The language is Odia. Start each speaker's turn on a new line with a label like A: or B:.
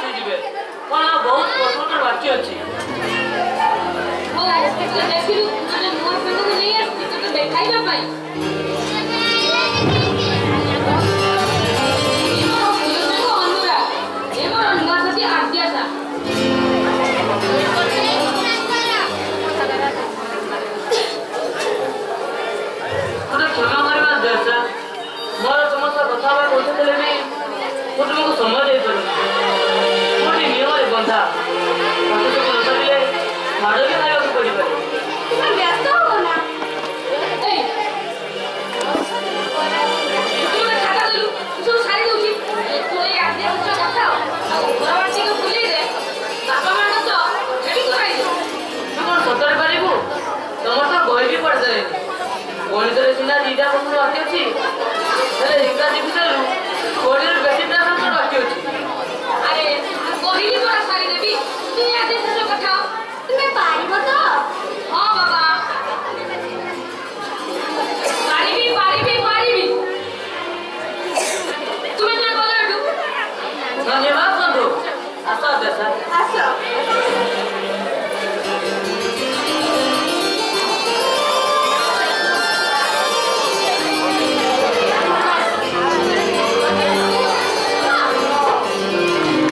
A: ଆସିଯିବେ କଣ ବହୁତ ପ୍ରଶ୍ନ ବାକି ଅଛି।
B: ଦେଖିଲୁ ନୂଆ ସାଙ୍ଗକୁ ନେଇ ଆସିଛି ତତେ ଦେଖାଇବା ପାଇଁ।
A: ମୋର ତୁମ ସହ କଥା ହେବା କହୁଥିଲେ ବି ମୁଁ ତୁମକୁ ସମୟ ଦେଇପାରୁନି। ଗୋଟିଏ ନିୟମରେ ବନ୍ଧା ପାଠକୁ ନ ସାରିଲେ ମାଡ଼ ବି ଖାଇବାକୁ ପଡ଼ିପାରେ।
B: ବ୍ୟସ୍ତ ହବ ନା ଖାତା ଦେଲୁ ସବୁ ସାରି ଦଉଛି କଥା ଆଉ ଘରବାସୀକୁ ବୁଲେଇ ଦେ ବାପା ମାଙ୍କ ସହ ସେଠି ତୁ ଖାଇଛୁ।
A: ତୁ କଣ ସତରେ ପାରିବୁ? ତମର ତ ବହି ବି ପଢ଼ିଦେଲେନି। ଗଣିତରେ ସିନା 2ଟା ପ୍ରଶ୍ନ ବାକି ଅଛି, ହେଲେ ଇଂରାଜୀ ବିଷୟରୁ 20ରୁ ବେଶୀ ପ୍ରଶ୍ନ ବାକି ଅଛି।
B: ଆରେ କହିଲି ପରା ସାରିଦେବି ତୁ ଆଜି ଶେଷ କଥା ତୁମେ ପାରିବ ତ? ହଁ ବାବା ପାରିବି ପାରିବି ପାରିବି। ତୁମେ ଯା ଗଲ ଏଠୁ।
A: ଧନ୍ୟବାଦ ବନ୍ଧୁ। ଆସ ଦେଶ
B: ଆସ।